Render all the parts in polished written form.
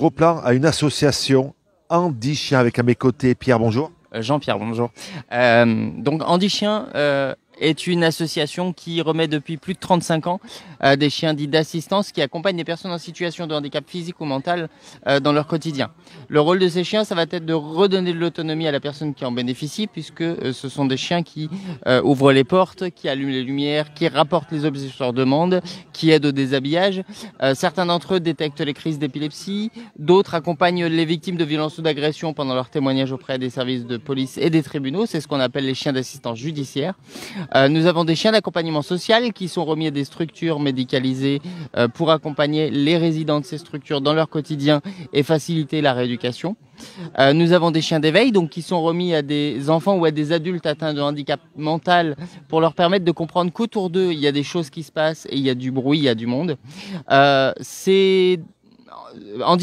gros plan à une association Andy Chien avec à mes côtés Pierre, bonjour. Jean-Pierre, bonjour. Donc Andy Chien est une association qui remet depuis plus de 35 ans des chiens dits d'assistance qui accompagnent les personnes en situation de handicap physique ou mental dans leur quotidien. Le rôle de ces chiens, ça va être de redonner de l'autonomie à la personne qui en bénéficie, puisque ce sont des chiens qui ouvrent les portes, qui allument les lumières, qui rapportent les objets sur leur demande, qui aident au déshabillage. Certains d'entre eux détectent les crises d'épilepsie, d'autres accompagnent les victimes de violences ou d'agressions pendant leur témoignage auprès des services de police et des tribunaux. C'est ce qu'on appelle les chiens d'assistance judiciaire. Nous avons des chiens d'accompagnement social qui sont remis à des structures médicalisées pour accompagner les résidents de ces structures dans leur quotidien et faciliter la rééducation. Nous avons des chiens d'éveil donc qui sont remis à des enfants ou à des adultes atteints de handicap mental pour leur permettre de comprendre qu'autour d'eux il y a des choses qui se passent et il y a du bruit, il y a du monde. Andy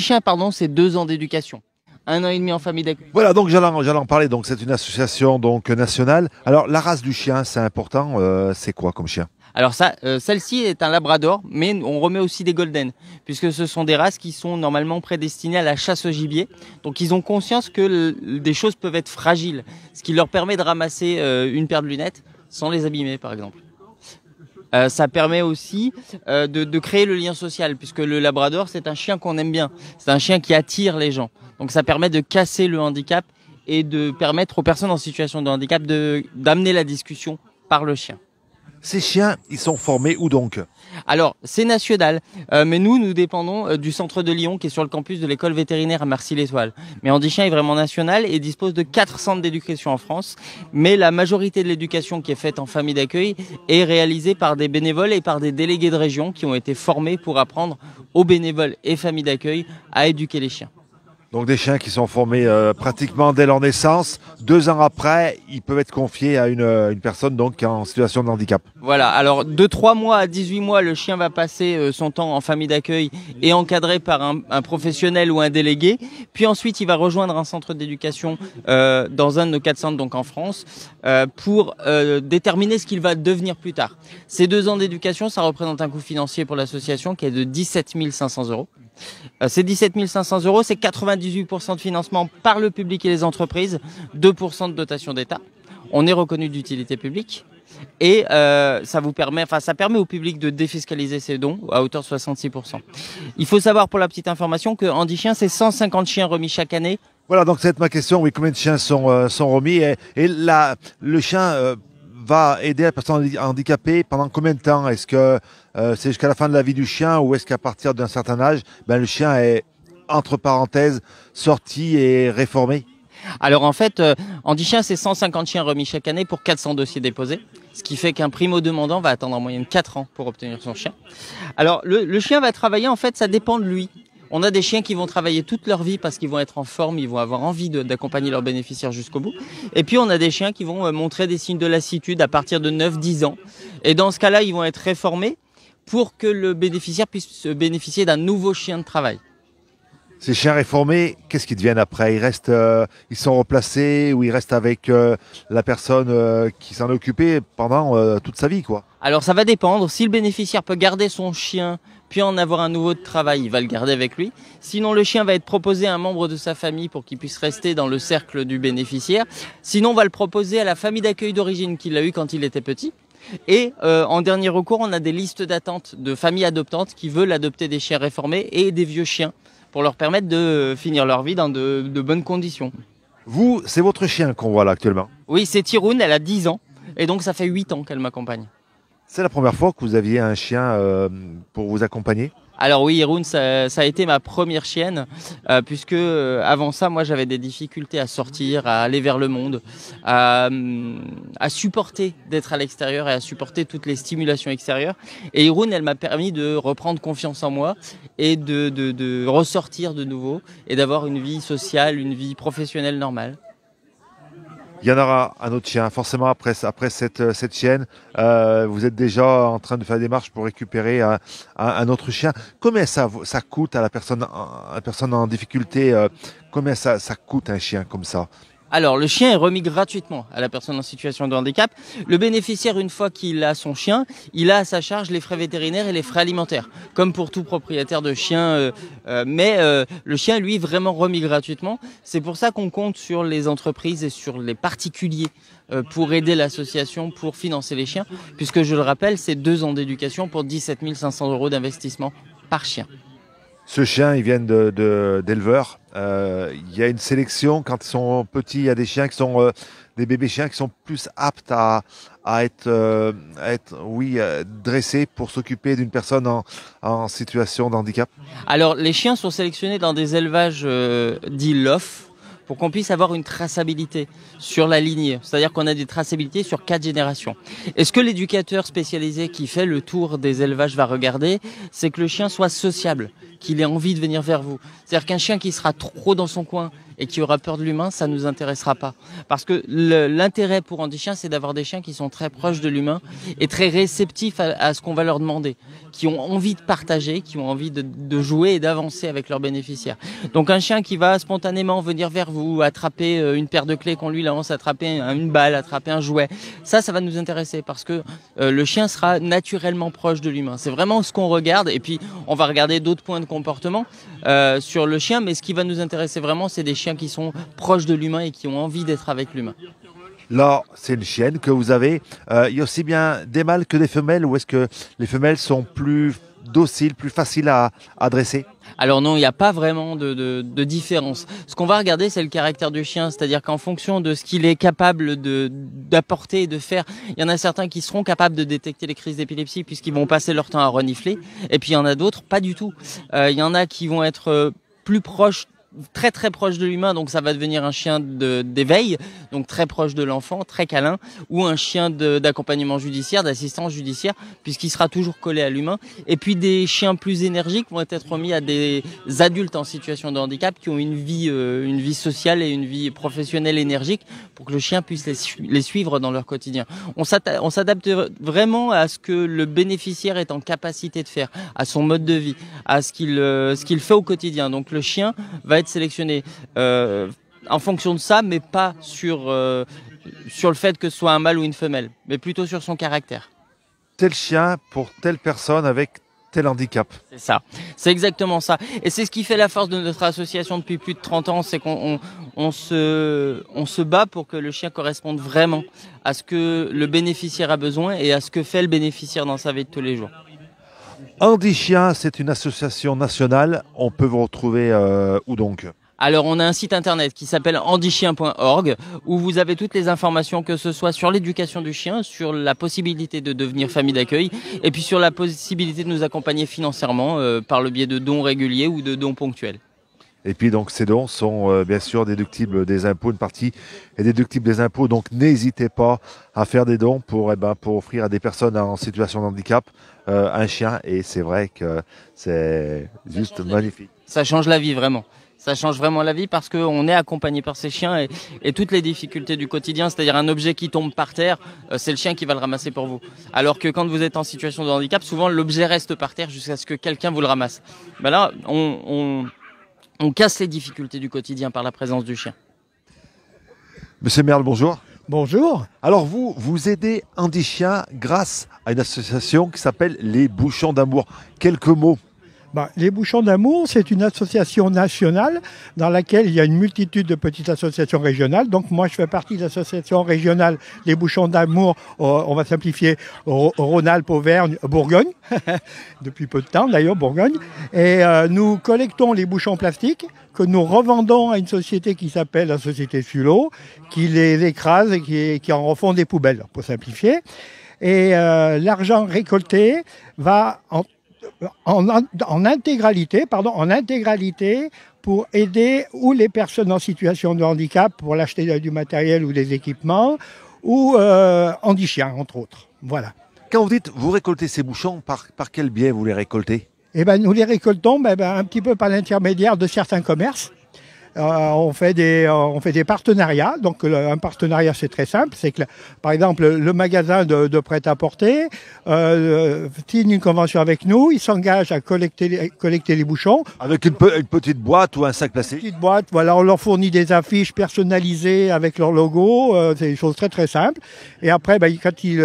Chien, c'est 2 ans d'éducation. 1 an et demi en famille d'accueil. Voilà, donc j'allais en parler. Donc c'est une association donc nationale. Alors la race du chien, c'est important. C'est quoi comme chien? Alors celle-ci est un labrador, mais on remet aussi des golden, puisque ce sont des races qui sont normalement prédestinées à la chasse au gibier. Donc ils ont conscience que des choses peuvent être fragiles, ce qui leur permet de ramasser une paire de lunettes sans les abîmer, par exemple. Ça permet aussi de créer le lien social, puisque le labrador, c'est un chien qu'on aime bien. C'est un chien qui attire les gens. Donc ça permet de casser le handicap et de permettre aux personnes en situation de handicap d'amener la discussion par le chien. Ces chiens, ils sont formés où donc? Alors, c'est national, mais nous dépendons du centre de Lyon qui est sur le campus de l'école vétérinaire à Marcy-l'Étoile. Mais Andy Chien est vraiment national et dispose de 4 centres d'éducation en France. Mais la majorité de l'éducation qui est faite en famille d'accueil est réalisée par des bénévoles et par des délégués de région qui ont été formés pour apprendre aux bénévoles et familles d'accueil à éduquer les chiens. Donc des chiens qui sont formés pratiquement dès leur naissance. 2 ans après, ils peuvent être confiés à une personne donc en situation de handicap. Voilà, alors de 3 mois à 18 mois, le chien va passer son temps en famille d'accueil et encadré par un professionnel ou un délégué. Puis ensuite, il va rejoindre un centre d'éducation dans un de nos 4 centres donc en France pour déterminer ce qu'il va devenir plus tard. Ces 2 ans d'éducation, ça représente un coût financier pour l'association qui est de 17 500 €. Ces 17 500 €, c'est 98% de financement par le public et les entreprises, 2% de dotation d'État. On est reconnu d'utilité publique et ça permet au public de défiscaliser ses dons à hauteur de 66%. Il faut savoir pour la petite information que Andy Chien, c'est 150 chiens remis chaque année. Voilà, donc c'est ma question. Oui, combien de chiens sont remis et le chien va aider la personne handicapée pendant combien de temps? Est-ce que c'est jusqu'à la fin de la vie du chien ou est-ce qu'à partir d'un certain âge, le chien est, entre parenthèses, sorti et réformé? Alors en fait, Andy Chien, c'est 150 chiens remis chaque année pour 400 dossiers déposés, ce qui fait qu'un primo-demandant va attendre en moyenne 4 ans pour obtenir son chien. Alors le chien va travailler, en fait, ça dépend de lui. On a des chiens qui vont travailler toute leur vie parce qu'ils vont être en forme, ils vont avoir envie d'accompagner leurs bénéficiaires jusqu'au bout. Et puis on a des chiens qui vont montrer des signes de lassitude à partir de 9-10 ans. Et dans ce cas-là, ils vont être réformés pour que le bénéficiaire puisse bénéficier d'un nouveau chien de travail. Ces chiens réformés, qu'est-ce qu'ils deviennent après? Ils sont replacés ou ils restent avec la personne qui s'en est occupée pendant toute sa vie, quoi? Alors ça va dépendre. Si le bénéficiaire peut garder son chien puis en avoir un nouveau de travail, il va le garder avec lui. Sinon, le chien va être proposé à un membre de sa famille pour qu'il puisse rester dans le cercle du bénéficiaire. Sinon, on va le proposer à la famille d'accueil d'origine qu'il a eu quand il était petit. Et en dernier recours, on a des listes d'attente de familles adoptantes qui veulent adopter des chiens réformés et des vieux chiens pour leur permettre de finir leur vie dans de bonnes conditions. Vous, c'est votre chien qu'on voit là actuellement? Oui, c'est Tiroun, elle a 10 ans et donc ça fait 8 ans qu'elle m'accompagne. C'est la première fois que vous aviez un chien pour vous accompagner? Alors oui, Hiroun, ça a été ma première chienne, puisque avant ça, moi, j'avais des difficultés à sortir, à aller vers le monde, à supporter d'être à l'extérieur et à supporter toutes les stimulations extérieures. Et Hiroun, elle m'a permis de reprendre confiance en moi et de ressortir de nouveau et d'avoir une vie sociale, une vie professionnelle normale. Il y en aura un autre chien, forcément après cette chienne. Vous êtes déjà en train de faire des démarches pour récupérer un autre chien. Combien ça coûte à la personne en difficulté? Combien ça coûte un chien comme ça? Alors, le chien est remis gratuitement à la personne en situation de handicap. Le bénéficiaire, une fois qu'il a son chien, il a à sa charge les frais vétérinaires et les frais alimentaires, comme pour tout propriétaire de chien. Mais le chien, lui, est vraiment remis gratuitement. C'est pour ça qu'on compte sur les entreprises et sur les particuliers pour aider l'association, pour financer les chiens, puisque je le rappelle, c'est 2 ans d'éducation pour 17 500 € d'investissement par chien. Ce chien, ils viennent d'éleveurs. Il y a une sélection quand ils sont petits. Il y a des chiens qui sont des bébés chiens qui sont plus aptes à être, dressés pour s'occuper d'une personne en situation de handicap. Alors, les chiens sont sélectionnés dans des élevages dits LOF, pour qu'on puisse avoir une traçabilité sur la lignée. C'est-à-dire qu'on a des traçabilités sur 4 générations. Et ce que l'éducateur spécialisé qui fait le tour des élevages va regarder, c'est que le chien soit sociable, qu'il ait envie de venir vers vous. C'est-à-dire qu'un chien qui sera trop dans son coin et qui aura peur de l'humain, ça nous intéressera pas. Parce que l'intérêt pour Andy Chien, c'est d'avoir des chiens qui sont très proches de l'humain et très réceptifs à ce qu'on va leur demander, qui ont envie de partager, qui ont envie de jouer et d'avancer avec leurs bénéficiaires. Donc un chien qui va spontanément venir vers vous, attraper une paire de clés qu'on lui lance, attraper une balle, attraper un jouet, ça va nous intéresser parce que le chien sera naturellement proche de l'humain. C'est vraiment ce qu'on regarde, et puis on va regarder d'autres points de comportement sur le chien, mais ce qui va nous intéresser vraiment, c'est des chiens qui sont proches de l'humain et qui ont envie d'être avec l'humain. Là, c'est une chienne que vous avez. Il y a aussi bien des mâles que des femelles, ou est-ce que les femelles sont plus dociles, plus faciles à dresser? Alors non, il n'y a pas vraiment de différence. Ce qu'on va regarder, c'est le caractère du chien, c'est-à-dire qu'en fonction de ce qu'il est capable d'apporter et de faire, il y en a certains qui seront capables de détecter les crises d'épilepsie puisqu'ils vont passer leur temps à renifler, et puis il y en a d'autres, pas du tout. Il y en a qui vont être plus proches, très très proche de l'humain, donc ça va devenir un chien d'éveil, donc très proche de l'enfant, très câlin, ou un chien d'accompagnement judiciaire, d'assistance judiciaire, puisqu'il sera toujours collé à l'humain. Et puis des chiens plus énergiques vont être remis à des adultes en situation de handicap qui ont une vie sociale et une vie professionnelle énergique pour que le chien puisse les suivre dans leur quotidien. On s'adapte vraiment à ce que le bénéficiaire est en capacité de faire, à son mode de vie, à ce qu'il fait au quotidien. Donc le chien va être sélectionné en fonction de ça, mais pas sur le fait que ce soit un mâle ou une femelle, mais plutôt sur son caractère. Tel chien pour telle personne avec tel handicap. C'est ça, c'est exactement ça. Et c'est ce qui fait la force de notre association depuis plus de 30 ans, c'est qu'on se bat pour que le chien corresponde vraiment à ce que le bénéficiaire a besoin et à ce que fait le bénéficiaire dans sa vie de tous les jours. Andy Chien, c'est une association nationale. On peut vous retrouver où donc? Alors on a un site internet qui s'appelle andychien.org où vous avez toutes les informations, que ce soit sur l'éducation du chien, sur la possibilité de devenir famille d'accueil et puis sur la possibilité de nous accompagner financièrement par le biais de dons réguliers ou de dons ponctuels. Et puis donc ces dons sont bien sûr déductibles des impôts, une partie est déductible des impôts, donc n'hésitez pas à faire des dons pour offrir à des personnes en situation de handicap un chien, et c'est vrai que c'est juste magnifique. Ça change la vie vraiment. Ça change vraiment la vie parce qu'on est accompagné par ces chiens et toutes les difficultés du quotidien, c'est-à-dire un objet qui tombe par terre, c'est le chien qui va le ramasser pour vous. Alors que quand vous êtes en situation de handicap, souvent l'objet reste par terre jusqu'à ce que quelqu'un vous le ramasse. Ben là, on casse les difficultés du quotidien par la présence du chien. Monsieur Merle, bonjour. Bonjour. Alors vous aidez Andy Chien grâce à une association qui s'appelle Les Bouchons d'Amour. Quelques mots. Les Bouchons d'Amour, c'est une association nationale dans laquelle il y a une multitude de petites associations régionales. Donc moi, je fais partie de l'association régionale Les Bouchons d'Amour, on va simplifier, Rhône-Alpes, Auvergne, Bourgogne, depuis peu de temps d'ailleurs, Bourgogne. Et nous collectons les bouchons plastiques que nous revendons à une société qui s'appelle la société Sullo, qui les écrase et qui en refont des poubelles, pour simplifier. Et l'argent récolté va en intégralité pour aider ou les personnes en situation de handicap pour l'acheter du matériel ou des équipements, ou Andy Chien, entre autres. Voilà. Quand vous dites vous récoltez ces bouchons, par quel biais vous les récoltez? Nous les récoltons un petit peu par l'intermédiaire de certains commerces on fait des partenariats. Donc un partenariat, c'est très simple. C'est que, par exemple, le magasin de prêt-à-porter signe une convention avec nous. Il s'engage à collecter les bouchons. Avec une petite boîte ou un sac plastique? Une petite boîte, voilà, on leur fournit des affiches personnalisées avec leur logo. C'est des choses très très simples. Et après, quand ils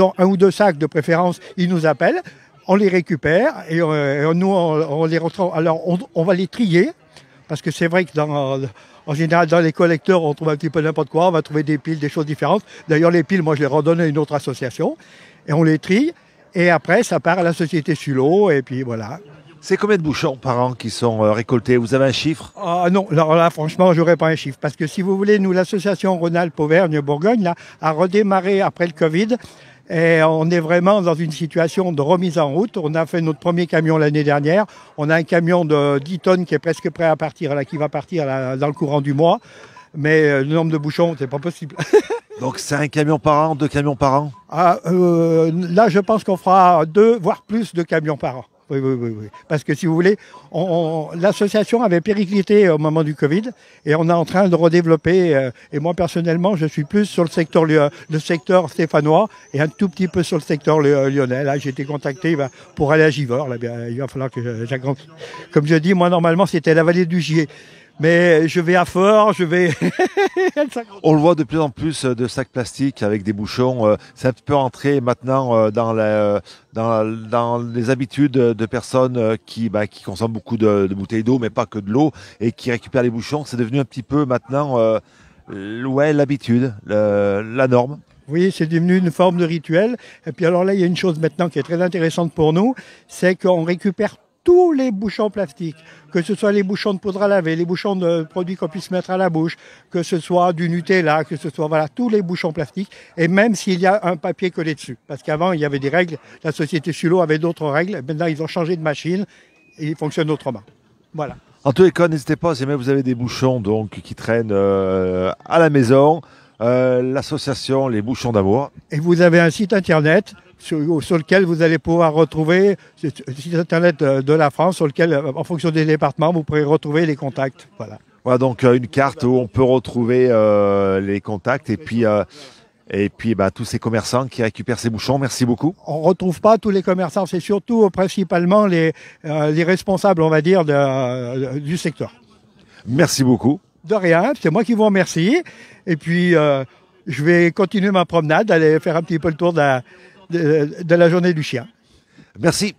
ont un ou deux sacs de préférence, ils nous appellent. On les récupère et nous, on les retrouve. Alors, on va les trier, parce que c'est vrai que en général, dans les collecteurs, on trouve un petit peu n'importe quoi. On va trouver des piles, des choses différentes. D'ailleurs, les piles, moi, je les redonne à une autre association. Et on les trie. Et après, ça part à la société Sulot. Et puis, voilà. C'est combien de bouchons par an qui sont récoltés? Vous avez un chiffre? Ah non, alors là, franchement, j'aurais pas un chiffre. Parce que si vous voulez, nous, l'association Rhône-Alpes Auvergne-Bourgogne, là, a redémarré après le Covid. Et on est vraiment dans une situation de remise en route. On a fait notre premier camion l'année dernière. On a un camion de 10 tonnes qui est presque prêt à partir, là, qui va partir là, dans le courant du mois. Mais le nombre de bouchons, c'est pas possible. Donc c'est un camion par an, 2 camions par an? Là, je pense qu'on fera 2, voire plus de camions par an. Oui. Parce que si vous voulez, l'association avait périclité au moment du Covid et on est en train de redévelopper. Et moi, personnellement, je suis plus sur le secteur stéphanois et un tout petit peu sur le secteur lyonnais. Là, j'ai été contacté pour aller à Givors. Là, il va falloir que j'agrandisse. Comme je dis, moi, normalement, c'était la vallée du Gier. Mais je vais à Fort, je vais... On le voit de plus en plus de sacs plastiques avec des bouchons. C'est un petit peu entré maintenant dans les habitudes de personnes qui consomment beaucoup de bouteilles d'eau, mais pas que de l'eau, et qui récupèrent les bouchons. C'est devenu un petit peu maintenant l'habitude, la norme. Oui, c'est devenu une forme de rituel. Et puis alors là, il y a une chose maintenant qui est très intéressante pour nous, c'est qu'on récupère tous les bouchons plastiques, que ce soit les bouchons de poudre à laver, les bouchons de produits qu'on puisse mettre à la bouche, que ce soit du Nutella, que ce soit tous les bouchons plastiques, et même s'il y a un papier collé dessus. Parce qu'avant, il y avait des règles, la société Sulot avait d'autres règles, maintenant ils ont changé de machine et ils fonctionnent autrement. Voilà. En tous les cas, n'hésitez pas, si jamais vous avez des bouchons donc, qui traînent à la maison, l'association Les Bouchons d'Amour. Et vous avez un site internet sur lequel vous allez pouvoir retrouver, le site internet de la France, sur lequel, en fonction des départements, vous pourrez retrouver les contacts. Voilà, donc une carte où on peut retrouver les contacts et puis tous ces commerçants qui récupèrent ces bouchons. Merci beaucoup. On ne retrouve pas tous les commerçants, c'est surtout principalement les responsables, on va dire, du secteur. Merci beaucoup. De rien, c'est moi qui vous remercie. Et puis, je vais continuer ma promenade, aller faire un petit peu le tour de la journée du chien. Merci.